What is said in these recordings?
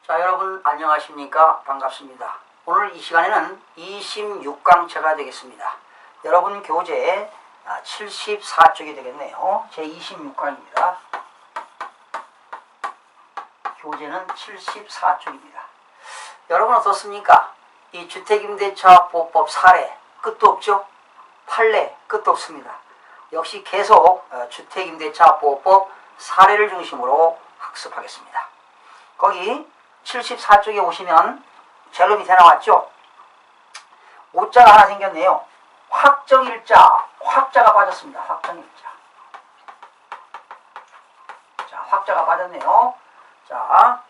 자, 여러분 안녕하십니까? 반갑습니다. 오늘 이 시간에는 26강체가 되겠습니다. 여러분 교재 74쪽이 되겠네요. 제 26강입니다. 교재는 74쪽입니다. 여러분 어떻습니까? 이 주택임대차보호법 사례 끝도 없죠? 판례 끝도 없습니다. 역시 계속 주택임대차보호법 사례를 중심으로 학습하겠습니다. 거기 74쪽에 오시면 제일 밑에 나왔죠? 오자가 하나 생겼네요. 확정일자, 확자가 빠졌습니다. 확정일자. 자, 확자가 빠졌네요. 자,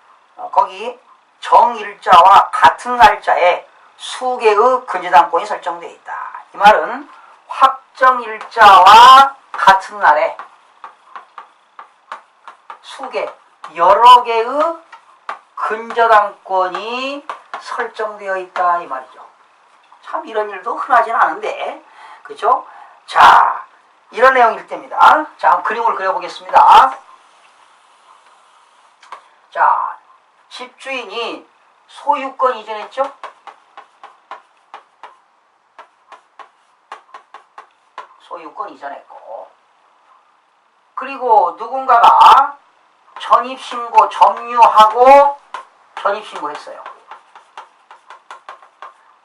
거기 정일자와 같은 날짜에 수개의 근저당권이 설정되어 있다. 이 말은 확정일자와 같은 날에 수개, 여러 개의 근저당권이 설정되어 있다 이 말이죠. 참 이런 일도 흔하지는 않은데, 그죠? 자, 이런 내용일 때입니다. 자, 그림을 그려보겠습니다. 자, 집주인이 소유권 이전했죠? 소유권 이전했고, 그리고 누군가가 전입신고 점유하고 전입신고했어요.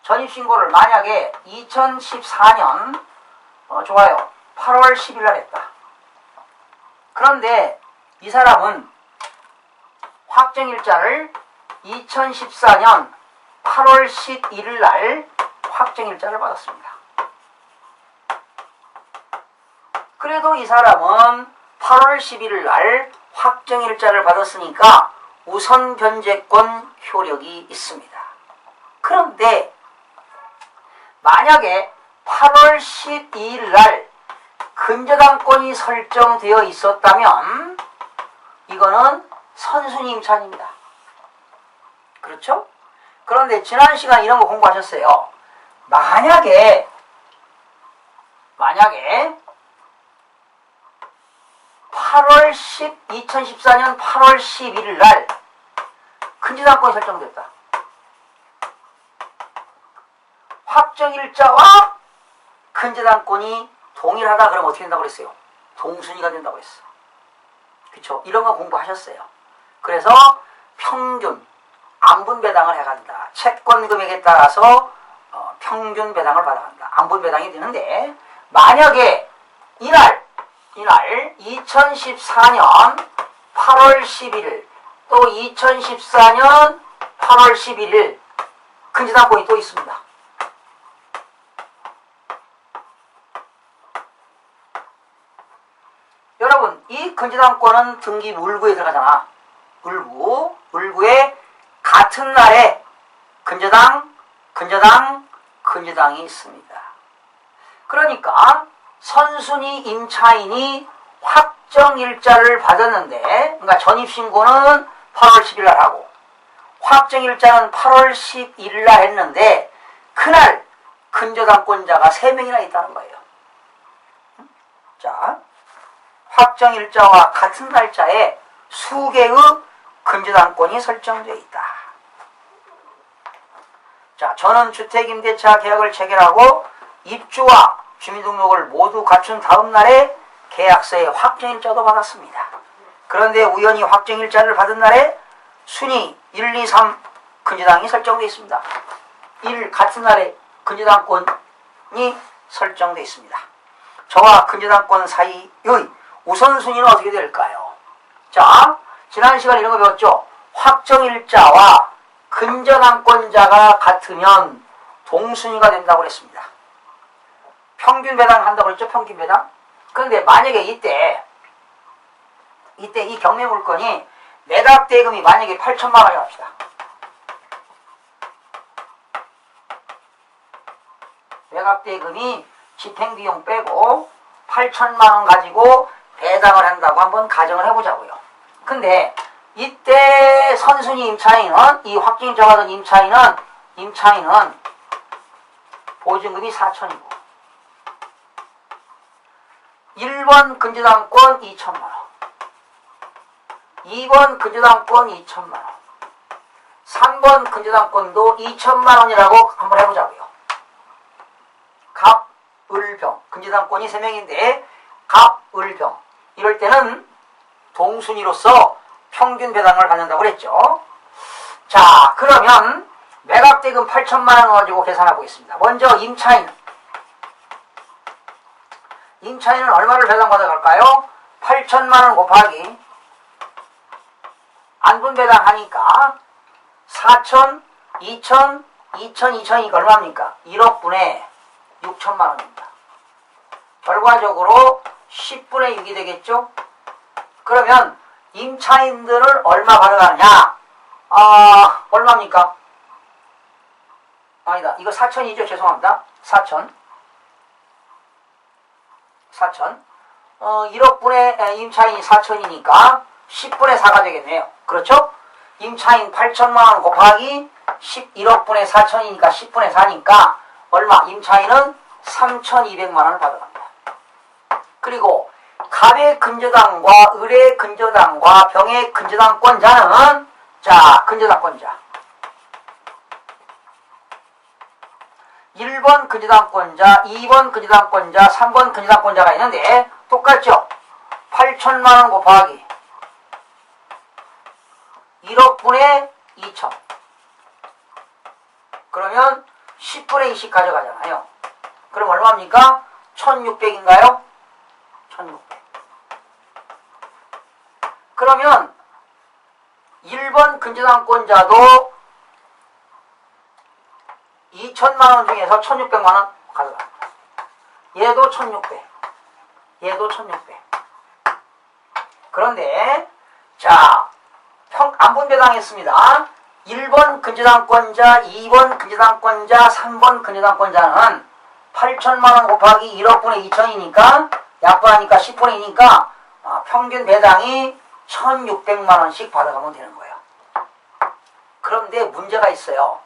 전입신고를 만약에 2014년 좋아요 8월 10일 날 했다. 그런데 이 사람은 확정일자를 2014년 8월 11일 날 확정일자를 받았습니다. 그래도 이 사람은 8월 11일 날 확정일자를 받았으니까 우선 변제권 효력이 있습니다. 그런데 만약에 8월 12일 날 근저당권이 설정되어 있었다면 이거는 선순위 임차인입니다. 그렇죠? 그런데 지난 시간 이런 거 공부하셨어요. 만약에 2014년 8월 11일 날 근저당권이 설정됐다. 확정일자와 근저당권이 동일하다 그러면 어떻게 된다고 그랬어요? 동순위가 된다고 했어. 그쵸? 이런 거 공부하셨어요. 그래서 평균 안분 배당을 해간다. 채권 금액에 따라서 평균 배당을 받아간다. 안분 배당이 되는데, 만약에 이날 2014년 8월 11일 또 2014년 8월 11일 근저당권이 또 있습니다. 여러분, 이 근저당권은 등기 물구에 들어가잖아. 물구에 같은 날에 근저당이 있습니다. 그러니까 선순위 임차인이 확정일자를 받았는데, 그러니까 전입신고는 8월 10일 날 하고 확정일자는 8월 11일 날 했는데 그날 근저당권자가 3명이나 있다는 거예요. 자, 확정일자와 같은 날짜에 수개의 근저당권이 설정되어 있다. 자, 저는 주택임대차 계약을 체결하고 입주와 주민등록을 모두 갖춘 다음 날에 계약서에 확정일자도 받았습니다. 그런데 우연히 확정일자를 받은 날에 순위 1, 2, 3 근저당이 설정되어 있습니다. 1 같은 날에 근저당권이 설정되어 있습니다. 저와 근저당권 사이의 우선순위는 어떻게 될까요? 자, 지난 시간에 이런 거 배웠죠? 확정일자와 근저당권자가 같으면 동순위가 된다고 그랬습니다. 평균 배당 한다고 그랬죠? 평균 배당. 그런데 만약에 이때 이 경매 물건이 매각 대금이 만약에 8천만 원이 합시다. 매각 대금이 집행비용 빼고 8천만 원 가지고 배당을 한다고 한번 가정을 해보자고요. 근데 이때 선순위 임차인은, 이 확정일자 받은 임차인은 보증금이 4천이고 1번 근저당권 2천만 원, 2번 근저당권 2천만 원, 3번 근저당권도 2천만 원이라고 한번 해보자고요. 갑, 을, 병. 근저당권이 3명인데 갑, 을, 병. 이럴 때는 동순위로서 평균 배당을 받는다고 그랬죠. 자, 그러면 매각대금 8천만 원 가지고 계산해 보겠습니다. 먼저 임차인. 임차인은 얼마를 배당받아 갈까요? 8천만 원 곱하기 안분 배당하니까 4천, 2천, 2천, 2천이니까 얼마입니까? 1억 분의 6천만 원입니다. 결과적으로 10분의 6이 되겠죠? 그러면 임차인들을 얼마 받아가느냐? 얼마입니까? 아니다. 이거 4천이죠? 죄송합니다. 4천. 1억 분의 임차인이 4천이니까 10분의 4가 되겠네요. 그렇죠? 임차인 8천만 원 곱하기 1억 분의 4천이니까 10분의 4니까 얼마? 임차인은 3,200만 원을 받아갑니다. 그리고 갑의 근저당과 을의 근저당과 병의 근저당권자는 자, 근저당권자 1번 근저당권자, 2번 근저당권자, 3번 근저당권자가 있는데 똑같죠? 8천만 원 곱하기 1억 분의 2천. 그러면 10분의 2씩 가져가잖아요. 그럼 얼마입니까? 1600인가요? 1600. 그러면 1번 근저당권자도 2천만 원 중에서 1600만 원 가져갑니다. 얘도 1600. 얘도 1600. 그런데 자, 안분 배당했습니다. 1번 근저당권자, 2번 근저당권자, 3번 근저당권자는 8천만 원 곱하기 1억 분의 2천이니까 약분하니까 10분의 2니까 평균 배당이 1600만 원씩 받아가면 되는 거예요. 그런데 문제가 있어요.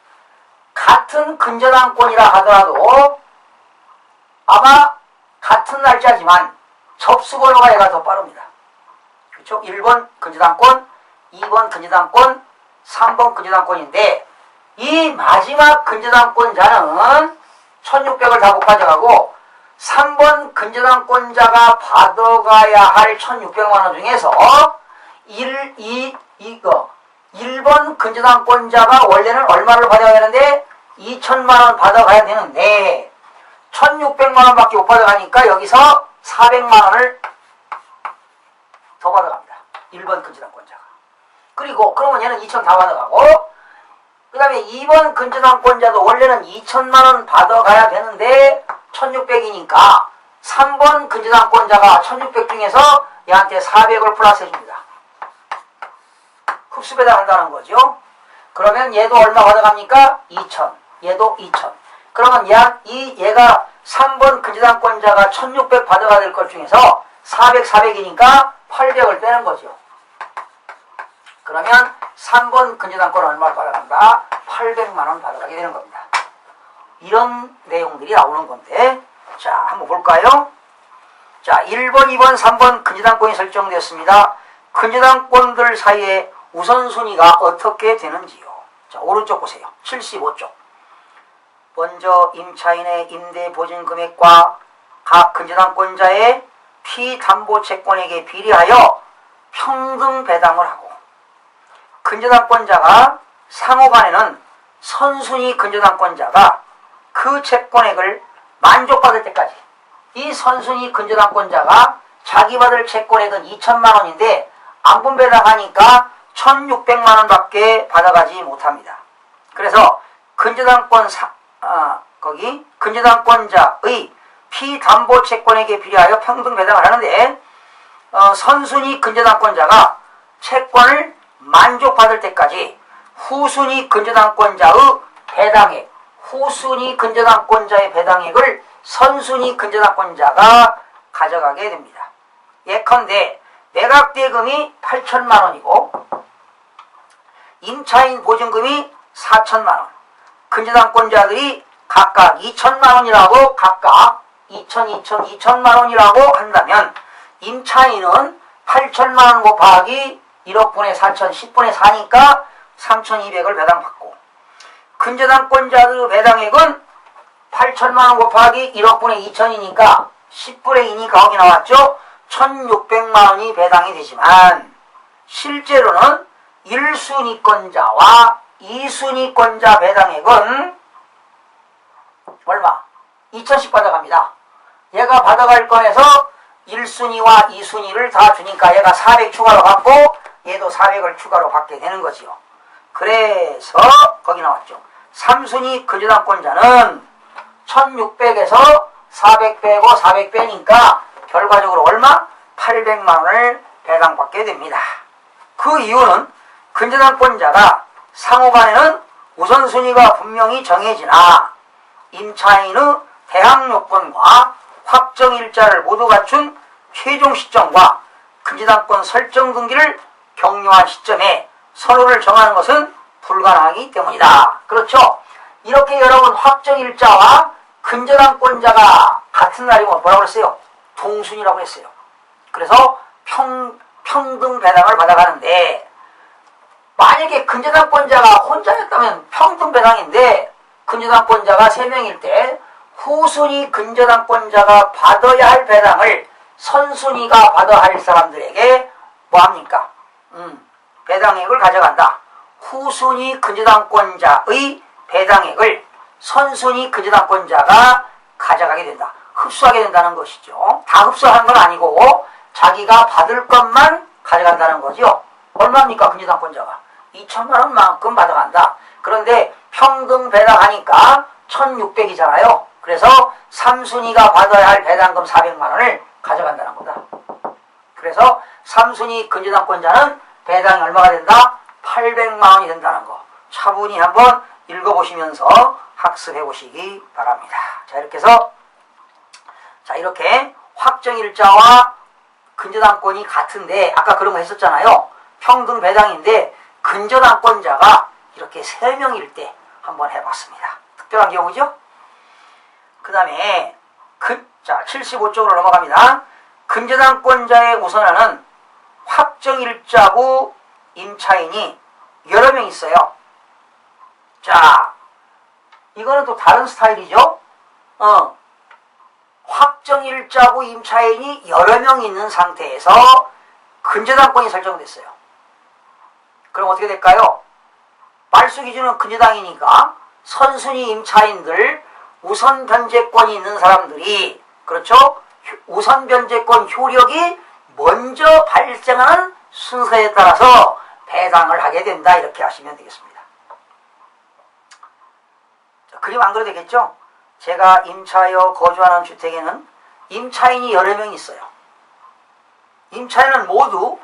같은 근저당권이라 하더라도 아마 같은 날짜지만 접수번호가 얘가 더 빠릅니다. 그렇죠? 1번 근저당권, 2번 근저당권, 3번 근저당권인데 이 마지막 근저당권자는 1600을 다 못 가져가고 3번 근저당권자가 받아가야 할 1600만 원 중에서 1번 근저당권자가 원래는 얼마를 받아야 되는데 2천만 원 받아가야 되는데 1600만 원밖에 못 받아가니까 여기서 400만 원을 더 받아갑니다. 1번 근저당권자가. 그리고 그러면 얘는 2천 다 받아가고 그 다음에 2번 근저당권자도 원래는 2천만 원 받아가야 되는데 1600이니까 3번 근저당권자가 1600 중에서 얘한테 400을 플러스 해줍니다. 흡수배당 한다는 거죠. 그러면 얘도 얼마 받아갑니까? 2천. 얘도 2천. 그러면 얘가 3번 근저당권자가 1600 받아가야 될 것 중에서 400, 400이니까 800을 빼는 거죠. 그러면 3번 근저당권 얼마를 받아간다? 800만 원 받아가게 되는 겁니다. 이런 내용들이 나오는 건데 자, 한번 볼까요? 자, 1번, 2번, 3번 근저당권이 설정되었습니다. 근저당권들 사이에 우선순위가 어떻게 되는지요? 자, 오른쪽 보세요. 75쪽. 먼저 임차인의 임대보증금액과 각 근저당권자의 피담보채권액에 비례하여 평등 배당을 하고 근저당권자가 상호간에는 선순위 근저당권자가 그 채권액을 만족받을 때까지 이 선순위 근저당권자가 자기 받을 채권액은 2천만 원인데 안분 배당하니까 1600만 원밖에 받아가지 못합니다. 그래서 근저당권자의 피담보채권액에 비례하여 평등 배당을 하는데 선순위 근저당권자가 채권을 만족받을 때까지 후순위 근저당권자의 배당액, 후순위 근저당권자의 배당액을 선순위 근저당권자가 가져가게 됩니다. 예컨대 매각대금이 8천만 원이고 임차인 보증금이 4천만 원, 근저당권자들이 각각 2천만 원이라고 각각 2천만 원이라고 한다면 임차인은 8천만 원 곱하기 1억 분의 4천 10분의 4니까 3,200을 배당받고 근저당권자들 배당액은 8천만원 곱하기 1억분의 2천이니까 10분의 2니까 거기 나왔죠. 1,600만원이 배당이 되지만 실제로는 1순위권자와 2순위권자 배당액은 얼마? 2천씩 받아갑니다. 얘가 받아갈 건에서 1순위와 2순위를 다 주니까 얘가 400 추가로 받고 얘도 400을 추가로 받게 되는 거지요. 그래서 거기 나왔죠. 3순위 근저당권자는 1600에서 400 빼고 400 빼니까 결과적으로 얼마? 800만원을 배당받게 됩니다. 그 이유는 근저당권자가 상호간에는 우선순위가 분명히 정해지나 임차인의 대항요건과 확정일자를 모두 갖춘 최종 시점과 근저당권 설정 등기를 격려한 시점에 선호를 정하는 것은 불가능하기 때문이다. 그렇죠? 이렇게 여러분 확정일자와 근저당권자가 같은 날이면 뭐라고 그랬어요? 동순이라고 했어요. 그래서 평등 배당을 받아가는데 만약에 근저당권자가 혼자였다면 평등 배당인데 근저당권자가 3명일 때 후순위 근저당권자가 받아야 할 배당을 선순위가 받아야 할 사람들에게 뭐합니까? 배당액을 가져간다. 후순위 근저당권자의 배당액을 선순위 근저당권자가 가져가게 된다. 흡수하게 된다는 것이죠. 다 흡수하는 건 아니고 자기가 받을 것만 가져간다는 거죠. 얼마입니까? 근저당권자가 2천만원만큼 받아간다. 그런데 평등 배당하니까 1,600이잖아요. 그래서 3순위가 받아야 할 배당금 400만원을 가져간다는 거다. 그래서 3순위 근저당권자는 배당이 얼마가 된다? 800만원이 된다는 거. 차분히 한번 읽어보시면서 학습해 보시기 바랍니다. 자, 이렇게 해서 이렇게 확정일자와 근저당권이 같은데 아까 그런 거 했었잖아요. 평등 배당인데 근저당권자가 이렇게 3명일 때 한번 해봤습니다. 특별한 경우죠. 그 다음에 75쪽으로 넘어갑니다. 근저당권자의 우선화는 확정일자부 임차인이 여러 명 있어요. 자, 이거는 또 다른 스타일이죠. 확정일자부 임차인이 여러 명 있는 상태에서 근저당권이 설정됐어요. 그럼 어떻게 될까요? 말소 기준은 근저당이니까 선순위 임차인들 우선 변제권이 있는 사람들이 그렇죠? 우선 변제권 효력이 먼저 발생하는 순서에 따라서 배당을 하게 된다. 이렇게 하시면 되겠습니다. 자, 그림 안 그려도 되겠죠? 제가 임차하여 거주하는 주택에는 임차인이 여러 명 있어요. 임차인은 모두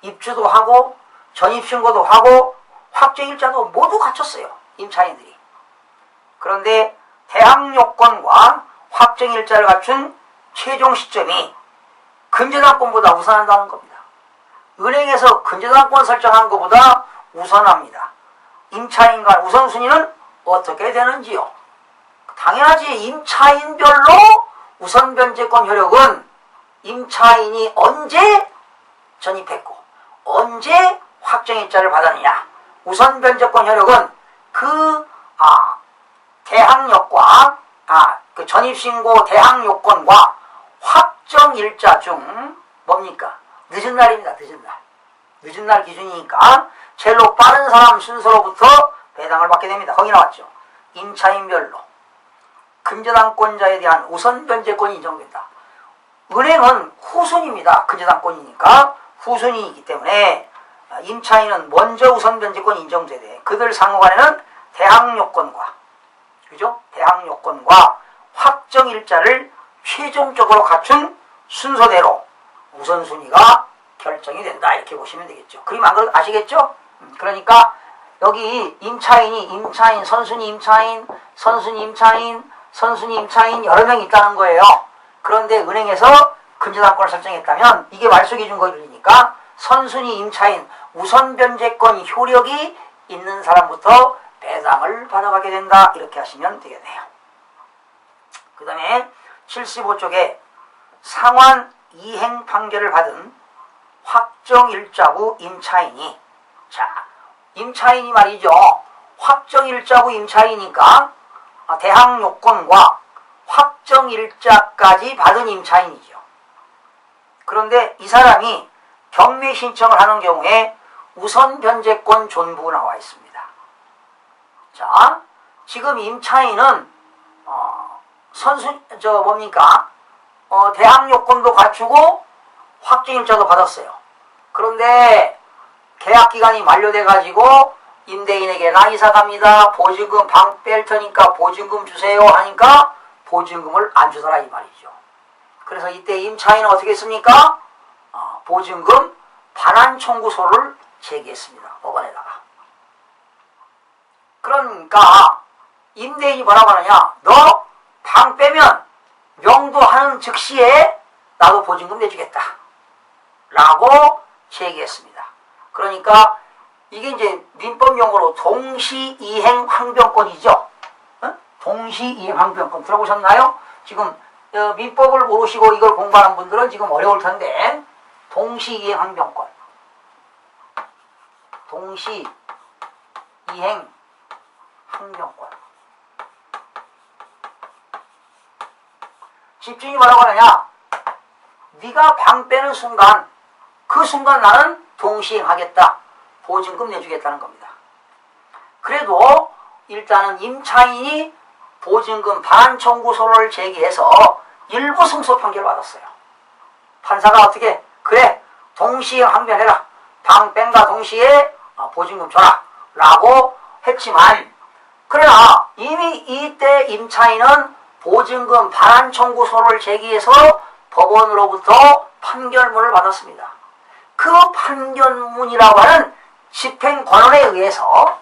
입주도 하고 전입신고도 하고 확정일자도 모두 갖췄어요. 임차인들이. 그런데 대항요건과 확정일자를 갖춘 최종 시점이 근저당권보다 우선한다는 겁니다. 은행에서 근저당권 설정한 것보다 우선합니다. 임차인 간 우선순위는 어떻게 되는지요? 당연하지. 임차인별로 우선변제권 효력은 임차인이 언제 전입했고 언제 확정일자를 받았느냐. 우선변제권 효력은 대항력과 그 전입신고 대항요건과 확정일자 중 뭡니까? 늦은 날입니다. 늦은 날. 늦은 날 기준이니까 제일 빠른 사람 순서로부터 배당을 받게 됩니다. 거기 나왔죠. 임차인별로 근저당권자에 대한 우선변제권이 인정된다. 은행은 후순위입니다. 근저당권이니까 후순위이기 때문에 임차인은 먼저 우선변제권이 인정되되 그들 상호간에는 대항요건과 그죠? 대항요건과 확정일자를 최종적으로 갖춘 순서대로 우선순위가 결정이 된다. 이렇게 보시면 되겠죠. 그림 안 그래도 아시겠죠? 그러니까 여기 임차인, 선순위 임차인, 선순위 임차인, 선순위 임차인 여러 명 있다는 거예요. 그런데 은행에서 근저당권을 설정했다면 이게 말소기준 거리니까 선순위 임차인 우선변제권 효력이 있는 사람부터 배당을 받아가게 된다. 이렇게 하시면 되겠네요. 그 다음에 75쪽에 상환 이행 판결을 받은 확정일자부 임차인이 임차인이 말이죠. 확정일자고 임차인이니까 대항요건과 확정일자까지 받은 임차인이죠. 그런데 이 사람이 경매 신청을 하는 경우에 우선 변제권 존부 나와 있습니다. 자, 지금 임차인은 대항요건도 갖추고 확정일자도 받았어요. 그런데 계약기간이 만료돼가지고 임대인에게 나 이사 갑니다. 보증금 방 뺄 테니까 보증금 주세요 하니까 보증금을 안 주더라 이 말이죠. 그래서 이때 임차인은 어떻게 했습니까? 보증금 반환 청구서를 제기했습니다. 법원에다가. 그러니까 임대인이 뭐라고 하느냐? 너 방 빼면 명도하는 즉시에 나도 보증금 내주겠다. 라고 제기했습니다. 그러니까 이게 이제 민법 용어로 동시이행 항변권이죠. 동시이행 항변권 들어보셨나요? 지금 민법을 모르시고 이걸 공부하는 분들은 지금 어려울 텐데 동시이행 항변권. 동시이행 항변권. 집주인이 뭐라고 하느냐? 네가 방 빼는 순간 그 순간 나는 동시행하겠다. 보증금 내주겠다는 겁니다. 그래도 일단은 임차인이 보증금 반환 청구서를 제기해서 일부 승소 판결을 받았어요. 판사가 어떻게 그래 동시행 항변해라. 방 뺀과 동시에 보증금 줘라. 라고 했지만 그러나 이미 이때 임차인은 보증금 반환 청구서를 제기해서 법원으로부터 판결문을 받았습니다. 그 판결문이라고 하는 집행권원에 의해서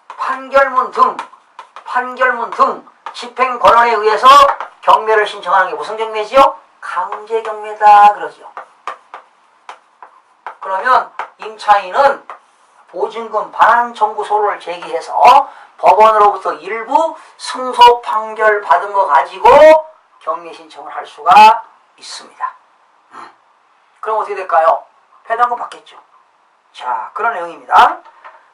판결문 등 집행권원에 의해서 경매를 신청하는 게 무슨 경매지요? 강제경매다 그러죠. 그러면 임차인은 보증금 반환 청구서를 제기해서 법원으로부터 일부 승소 판결 받은 거 가지고 경매 신청을 할 수가 있습니다. 그럼 어떻게 될까요? 배당금 받겠죠. 자, 그런 내용입니다.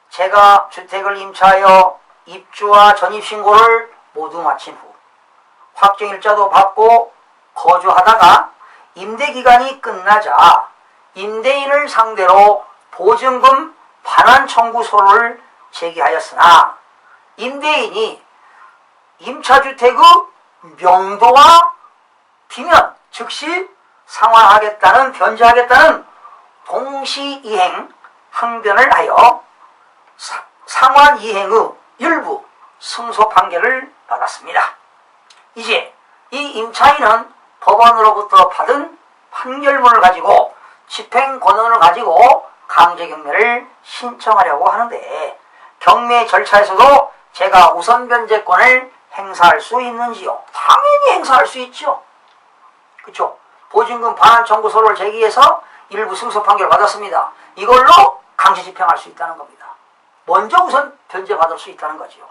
제가 주택을 임차하여 입주와 전입신고를 모두 마친 후 확정일자도 받고 거주하다가 임대기간이 끝나자 임대인을 상대로 보증금 반환 청구서를 제기하였으나 임대인이 임차주택의 명도와 비면 즉시 상환하겠다는 변제하겠다는 동시이행 항변을 하여 상환이행의 일부 승소 판결을 받았습니다. 이제 이 임차인은 법원으로부터 받은 판결문을 가지고 집행권원을 가지고 강제경매를 신청하려고 하는데 경매 절차에서도 제가 우선 변제권을 행사할 수 있는지요? 당연히 행사할 수 있죠. 그렇죠? 보증금 반환 청구서를 제기해서 일부 승소 판결을 받았습니다. 이걸로 강제 집행할 수 있다는 겁니다. 먼저 우선 변제받을 수 있다는 거지요.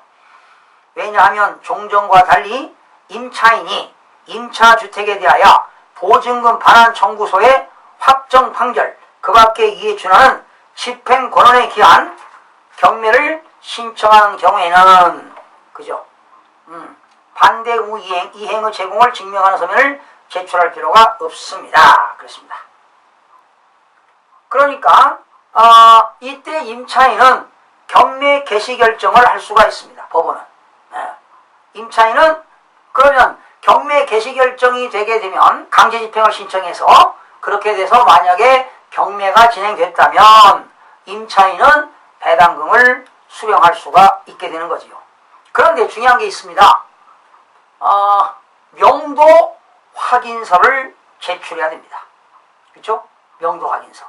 왜냐하면 종전과 달리 임차인이 임차주택에 대하여 보증금 반환 청구서의 확정 판결 그 밖에 이에 준하는 집행권원에 기한 경매를 신청하는 경우에는 그죠? 반대 후 이행의 제공을 증명하는 서면을 제출할 필요가 없습니다. 그렇습니다. 그러니까 이때 임차인은 경매 개시 결정을 할 수가 있습니다. 법원은. 임차인은 그러면 경매 개시 결정이 되게 되면 강제 집행을 신청해서 그렇게 돼서 만약에 경매가 진행됐다면 임차인은 배당금을 수령할 수가 있게 되는 거지요. 그런데 중요한 게 있습니다. 명도 확인서를 제출해야 됩니다. 그렇죠? 명도 확인서.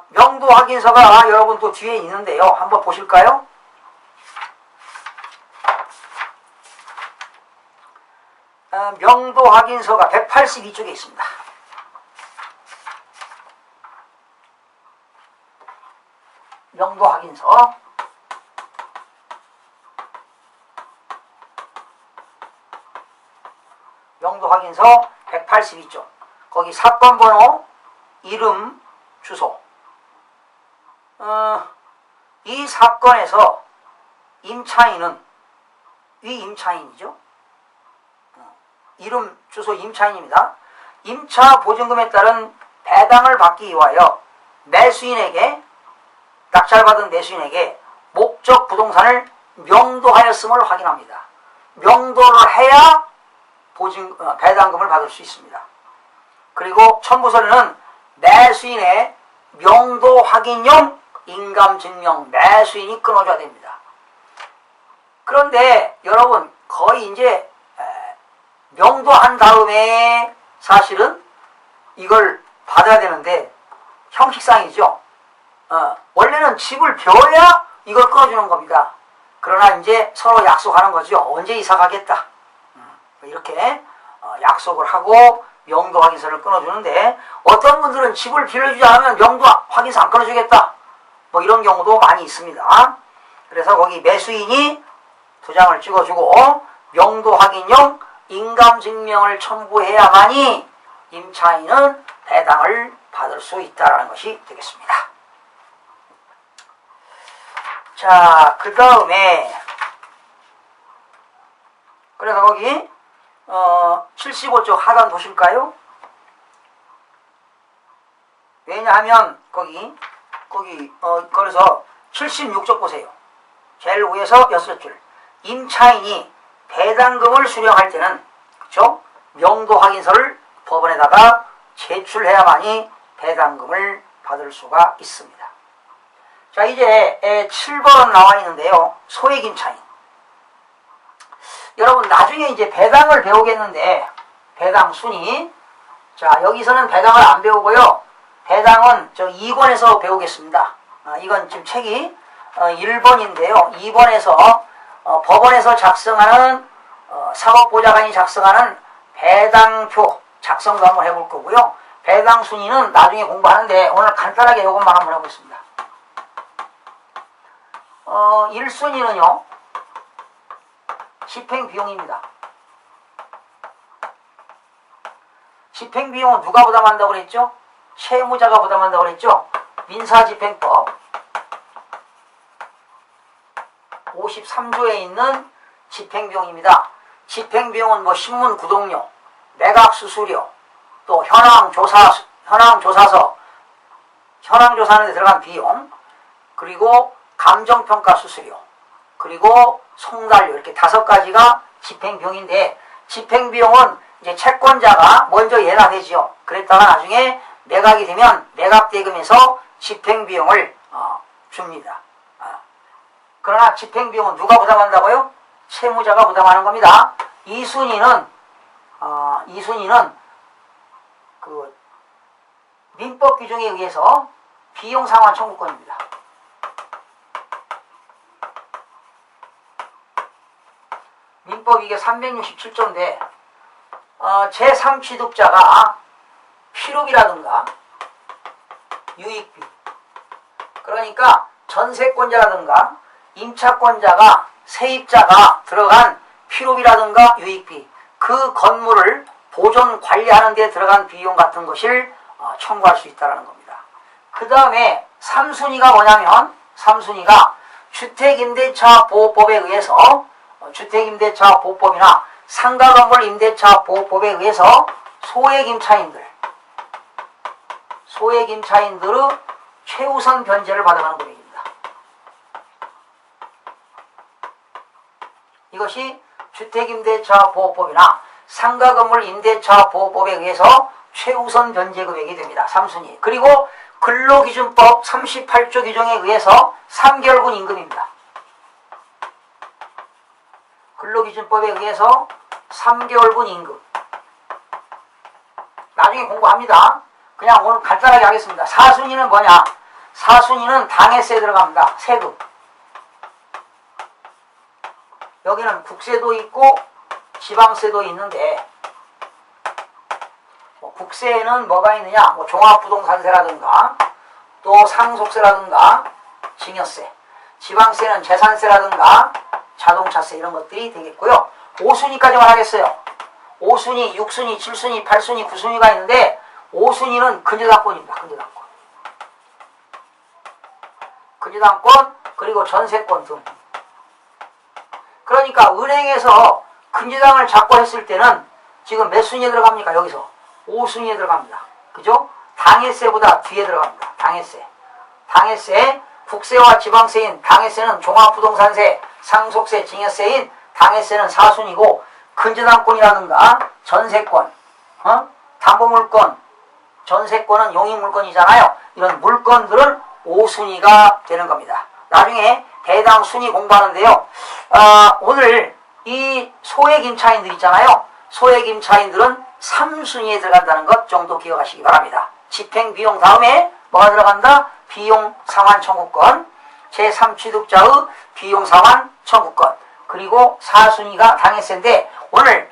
명도 확인서가 여러분 또 뒤에 있는데요. 한번 보실까요? 명도 확인서가 182쪽에 있습니다. 명도 확인서. 명도 확인서 182쪽. 거기 사건 번호, 이름, 주소. 이 사건에서 임차인은 위 임차인이죠. 이름, 주소 임차인입니다. 임차 보증금에 따른 배당을 받기 위하여 매수인에게, 낙찰받은 매수인에게 목적 부동산을 명도하였음을 확인합니다. 명도를 해야 배당금을 받을 수 있습니다. 그리고 첨부서류는 매수인의 명도 확인용 인감증명, 매수인이 끊어줘야 됩니다. 그런데 여러분, 거의 이제 명도한 다음에 사실은 이걸 받아야 되는데 형식상이죠. 원래는 집을 벼야 이걸 끊어주는 겁니다. 그러나 이제 서로 약속하는 거죠. 언제 이사 가겠다. 이렇게 약속을 하고 명도 확인서를 끊어주는데, 어떤 분들은 집을 빌려주지 않으면 명도 확인서 안 끊어주겠다. 뭐 이런 경우도 많이 있습니다. 그래서 거기 매수인이 도장을 찍어주고 명도 확인용 인감증명을 첨부해야만이 임차인은 배당을 받을 수 있다는 것이 되겠습니다. 자, 그 다음에 그래서 거기 75쪽 하단 보실까요? 왜냐하면 그래서 76쪽 보세요. 제일 위에서 6줄. 임차인이 배당금을 수령할 때는, 그쵸? 명도 확인서를 법원에다가 제출해야만이 배당금을 받을 수가 있습니다. 자, 이제 7번 나와 있는데요. 소액 임차인. 여러분, 나중에 이제 배당을 배우겠는데, 배당 순위. 자, 여기서는 배당을 안 배우고요. 배당은 저 2번에서 배우겠습니다. 이건 지금 책이 1번인데요. 2번에서 법원에서 작성하는 사법보좌관이 작성하는 배당표 작성도 한번 해볼 거고요. 배당 순위는 나중에 공부하는데 오늘 간단하게 이것만 한번 해보겠습니다. 1순위는요. 집행비용입니다. 집행비용은 누가 부담한다고 그랬죠? 채무자가 부담한다고 그랬죠? 민사집행법 53조에 있는 집행비용입니다. 집행비용은 뭐 신문 구독료, 매각 수수료, 또 현황조사서, 현황조사하는 데 들어간 비용, 그리고 감정평가 수수료, 그리고 송달료, 이렇게 5가지가 집행비용인데, 집행비용은 이제 채권자가 먼저 예납되지요. 그랬다가 나중에 매각이 되면 매각대금에서 집행비용을 줍니다. 그러나 집행비용은 누가 부담한다고요? 채무자가 부담하는 겁니다. 2순위는 그 민법 규정에 의해서 비용상환 청구권입니다. 민법 이게 367조인데 제3취득자가 필요비라든가 유익비, 그러니까 전세권자라든가 임차권자가 세입자가 들어간 필요비라든가 유익비, 그 건물을 보존 관리하는 데 들어간 비용 같은 것을 청구할 수 있다는 겁니다. 그 다음에 3순위가 뭐냐면, 3순위가 주택임대차보호법에 의해서 주택임대차보호법이나 상가건물 임대차보호법에 의해서 소액임차인들의 최우선 변제를 받아가는 금액입니다. 이것이 주택임대차보호법이나 상가건물 임대차보호법에 의해서 최우선 변제 금액이 됩니다. 3순위. 그리고 근로기준법 38조 규정에 의해서 3개월분 임금입니다. 근로기준법에 의해서 3개월분 임금. 나중에 공부합니다. 그냥 오늘 간단하게 하겠습니다. 4순위는 뭐냐? 4순위는 당해세에 들어갑니다. 세금. 여기는 국세도 있고 지방세도 있는데, 국세에는 뭐가 있느냐? 뭐 종합부동산세라든가 또 상속세라든가 증여세, 지방세는 재산세라든가 자동차세, 이런 것들이 되겠고요. 5순위까지만 하겠어요. 5순위, 6순위, 7순위, 8순위, 9순위가 있는데 5순위는 근저당권입니다. 근저당권. 근저당권 그리고 전세권 등. 그러니까 은행에서 근저당을 잡고 했을 때는 지금 몇 순위에 들어갑니까? 여기서 5순위에 들어갑니다. 그죠? 당해세보다 뒤에 들어갑니다. 당해세. 당해세, 국세와 지방세인 당해세는 종합부동산세, 상속세, 증여세인 당해세는 4순위고 근저당권이라든가 전세권, 담보물권, 전세권은 용익물권이잖아요. 이런 물건들은 5순위가 되는 겁니다. 나중에 해당 순위 공부하는데요. 오늘 이 소액임차인들 있잖아요. 소액임차인들은 3순위에 들어간다는 것 정도 기억하시기 바랍니다. 집행비용 다음에 뭐가 들어간다? 비용상환 청구권, 제3취득자의 비용상환 청구권, 그리고 4순위가 당해세인데 오늘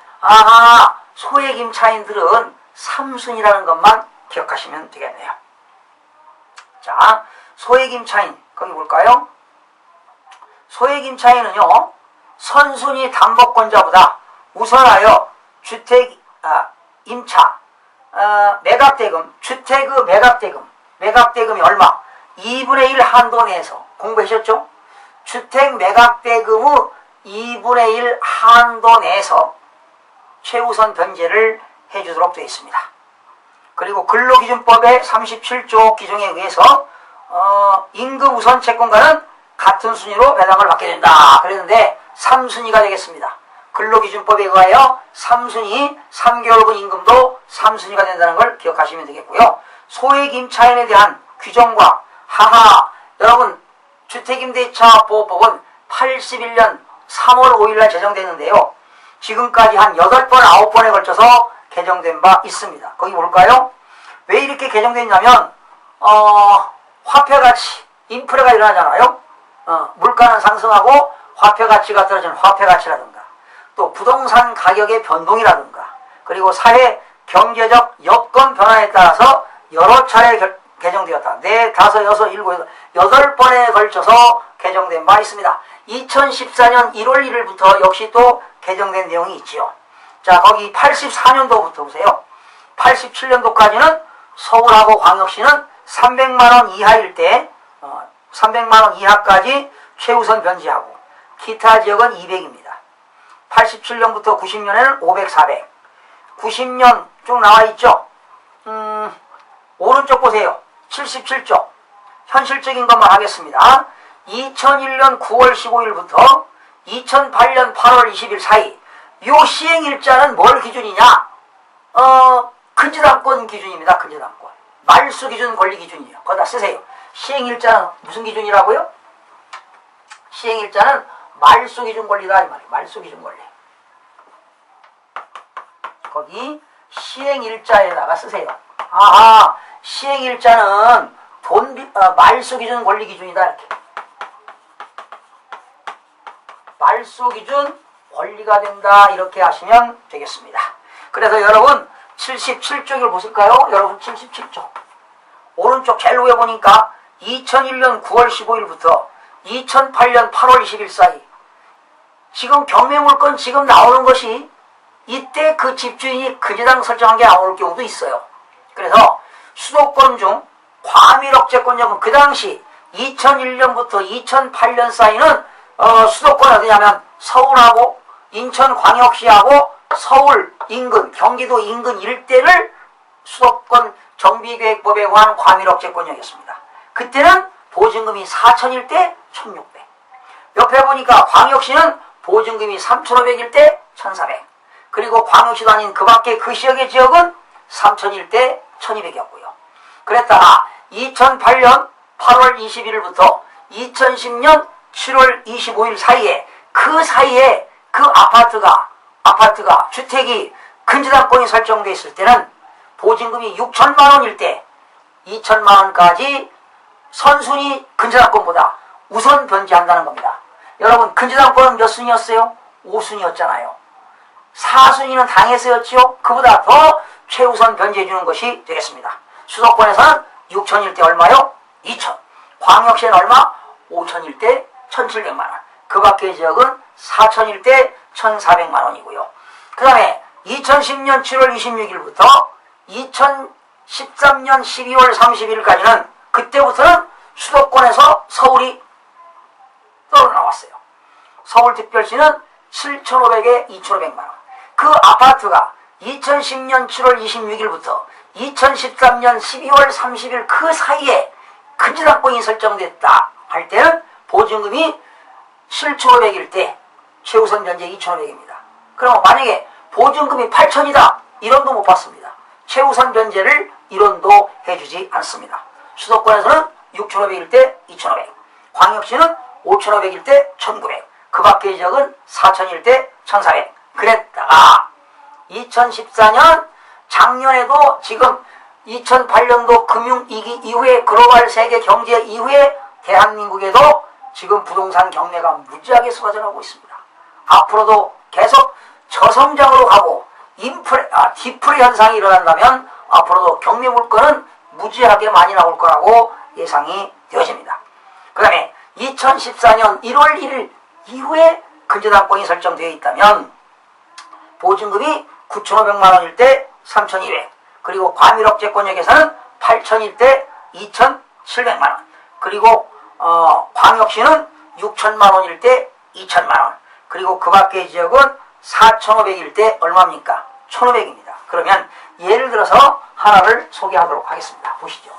소액임차인들은 3순위라는 것만 기억하시면 되겠네요. 자, 소액임차인 거기 볼까요? 소액임차인은요, 선순위 담보권자보다 우선하여 주택 임차 매각대금, 주택의 매각대금이 얼마? 2분의 1 한도 내에서 공부하셨죠? 주택 매각대금의 2분의 1 한도 내에서 최우선 변제를 해주도록 되어 있습니다. 그리고 근로기준법의 37조 규정에 의해서 임금 우선 채권과는 같은 순위로 배당을 받게 된다. 그랬는데 3순위가 되겠습니다. 근로기준법에 의하여 3순위, 3개월분 임금도 3순위가 된다는 걸 기억하시면 되겠고요. 소액임차인에 대한 규정과 여러분 주택임대차보호법은 81년 3월 5일날 제정됐는데요. 지금까지 한 8번, 9번에 걸쳐서 개정된 바 있습니다. 거기 볼까요? 왜 이렇게 개정됐냐면 화폐가치, 인플레가 일어나잖아요. 물가는 상승하고 화폐가치가 떨어지는 화폐가치라든가 또 부동산 가격의 변동이라든가 그리고 사회 경제적 여건 변화에 따라서 여러 차례 개정되었다. 4, 5, 6, 7, 8번에 걸쳐서 개정된 바 있습니다. 2014년 1월 1일부터 역시 또 개정된 내용이 있지요. 자, 거기 84년도부터 보세요. 87년도까지는 서울하고 광역시는 300만원 이하일 때 300만원 이하까지 최우선 변제하고 기타 지역은 200입니다. 87년부터 90년에는 500, 400. 90년 쭉 나와있죠. 오른쪽 보세요. 77조. 현실적인 것만 하겠습니다. 2001년 9월 15일부터 2008년 8월 20일 사이 요 시행일자는 뭘 기준이냐? 근저당권 기준입니다. 근저당권. 말소기준 권리기준이에요. 거기다 쓰세요. 시행일자는 무슨 기준이라고요? 시행일자는 말소기준 권리다 이 말이에요. 말소기준 권리. 거기 시행일자에다가 쓰세요. 시행일자는 말소기준 권리기준이다 이렇게. 말소기준 권리가 된다 이렇게 하시면 되겠습니다. 그래서 여러분 77쪽을 보실까요? 여러분 77쪽 오른쪽 제일 위에 보니까 2001년 9월 15일부터 2008년 8월 20일 사이 지금 경매물건 지금 나오는 것이 이때 그 집주인이 근저당 설정한 게 나올 경우도 있어요. 그래서 수도권 중 과밀억제권역은 그 당시 2001년부터 2008년 사이는 수도권 어디냐면 서울하고 인천광역시하고 서울 인근, 경기도 인근 일대를 수도권 정비계획법에 관한 과밀억제권역이었습니다. 그때는 보증금이 4,000일 때 1,600. 옆에 보니까 광역시는 보증금이 3,500일 때 1,400. 그리고 광역시도 아닌 그 밖에 그 지역의 지역은 3,000일 때 1,200이었고요. 그랬다가 2008년 8월 21일부터 2010년 7월 25일 사이에 그 아파트가 주택이 근저당권이 설정되어 있을 때는 보증금이 6천만 원일 때 2천만 원까지 선순위 근저당권보다 우선 변제한다는 겁니다. 여러분 근저당권은 몇 순위였어요? 5순위였잖아요. 4순위는 당해서였지요. 그보다 더 최우선 변제해주는 것이 되겠습니다. 수도권에서는 6천일 때 얼마요? 2천. 광역시는 얼마? 5천일 때 1,700만 원. 그 밖의 지역은 4천일 때 1,400만 원이고요. 그 다음에 2010년 7월 26일부터 13년 12월 30일까지는 그때부터는 수도권에서 서울이 떨어나왔어요. 서울특별시는 7,500에 2,500만원. 그 아파트가 2010년 7월 26일부터 2013년 12월 30일 그 사이에 근저당권이 설정됐다 할 때는 보증금이 7,500일 때 최우선 변제 2,500입니다. 그럼 만약에 보증금이 8,000이다. 1원도 못 받습니다. 최우선 변제를 1원도 해주지 않습니다. 수도권에서는 6,500일 때 2,500, 광역시는 5,500일 때 1,900, 그 밖의 지역은 4,000일 때 1,400. 그랬다가 2014년 작년에도 지금 2008년도 금융위기 이후에 글로벌 세계 경제 이후에 대한민국에도 지금 부동산 경매가 무지하게 쏟아져 나오고 있습니다. 앞으로도 계속 저성장으로 가고 디플레 현상이 일어난다면 앞으로도 경매 물건은 무지하게 많이 나올 거라고 예상이 되어집니다. 그 다음에 2014년 1월 1일 이후에 근저당권이 설정되어 있다면 보증금이 9,500만원일 때 3,200, 그리고 과밀억제권역에서는 8,000일 때 2,700만원, 그리고 광역시는 6,000만원일 때 2,000만원, 그리고 그 밖의 지역은 4,500일 때 얼마입니까? 1,500입니다. 그러면 예를 들어서 하나를 소개하도록 하겠습니다. 보시죠.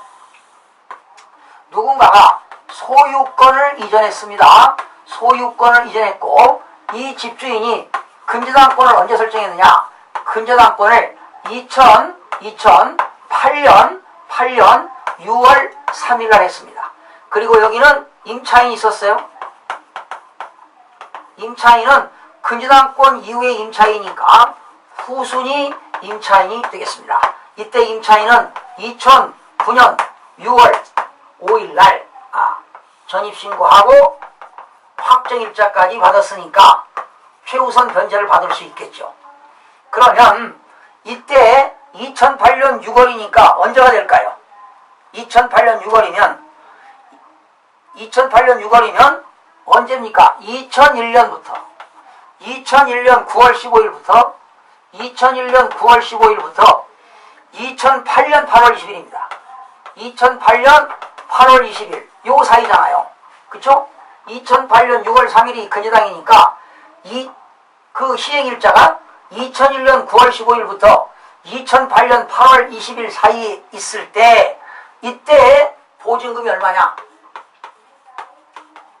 누군가가 소유권을 이전했습니다. 소유권을 이전했고 이 집주인이 근저당권을 언제 설정했느냐? 근저당권을 2008년 6월 3일 날 했습니다. 그리고 여기는 임차인이 있었어요. 임차인은 근저당권 이후의 임차인이니까 후순위 임차인이 되겠습니다. 이때 임차인은 2009년 6월 5일 날 전입신고하고 확정일자까지 받았으니까 최우선 변제를 받을 수 있겠죠. 그러면 이때 2008년 6월이니까 언제가 될까요? 2008년 6월이면 언제입니까? 2001년 9월 15일부터 2008년 8월 20일입니다. 2008년 8월 20일 요 사이잖아요. 그쵸? 2008년 6월 3일이 근저당이니까 그 시행일자가 2001년 9월 15일부터 2008년 8월 20일 사이에 있을 때 이때 보증금이 얼마냐?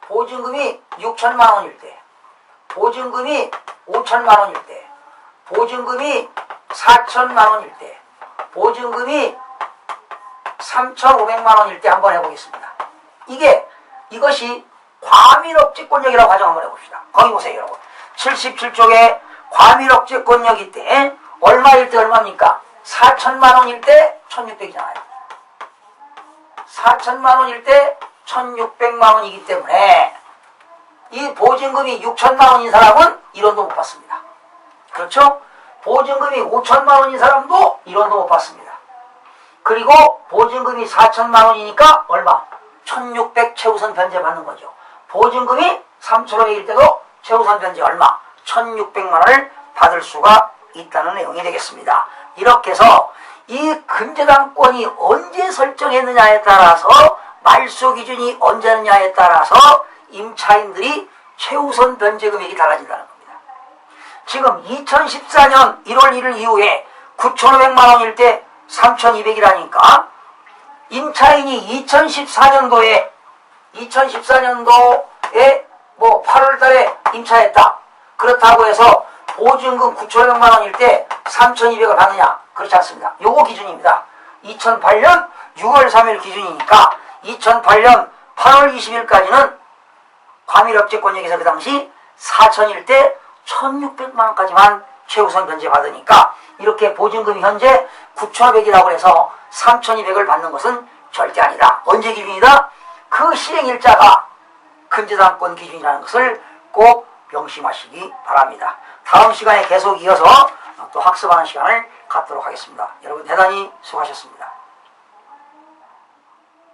보증금이 6천만원일 때, 보증금이 5천만원일 때, 보증금이 4천만원일 때, 보증금이 3,500만원일 때 한번 해보겠습니다. 이것이 과밀억제권역이라고 가정 한번 해봅시다. 거기 보세요, 여러분. 77쪽에 과밀억제권역일 때 얼마일 때 얼마입니까? 4천만원일 때 1,600이잖아요. 4천만원일 때 1,600만원이기 때문에 이 보증금이 6천만원인 사람은 1원도 못 받습니다. 그렇죠? 보증금이 5천만원인 사람도 1원도 못 받습니다. 그리고 보증금이 4천만원이니까 얼마? 1,600 최우선 변제 받는 거죠. 보증금이 3,500일 때도 최우선 변제 얼마? 1,600만원을 받을 수가 있다는 내용이 되겠습니다. 이렇게 해서 이 근저당권이 언제 설정했느냐에 따라서 말소 기준이 언제느냐에 따라서 임차인들이 최우선 변제 금액이 달라진다는 겁니다. 지금 2014년 1월 1일 이후에 9,500만원일 때 3,200이라니까 임차인이 2014년도에 뭐 8월 달에 임차했다. 그렇다고 해서 보증금 9,500만원일 때 3,200을 받느냐? 그렇지 않습니다. 요거 기준입니다. 2008년 6월 3일 기준이니까 2008년 8월 20일까지는 과밀억제권역에서 그 당시 4,000일 때 1,600만원까지만 최우선 변제 받으니까 이렇게 보증금이 현재 9,500이라고 해서 3,200을 받는 것은 절대 아니다. 언제 기준이다? 그 시행일자가 근저당권 기준이라는 것을 꼭 명심하시기 바랍니다. 다음 시간에 계속 이어서 또 학습하는 시간을 갖도록 하겠습니다. 여러분 대단히 수고하셨습니다.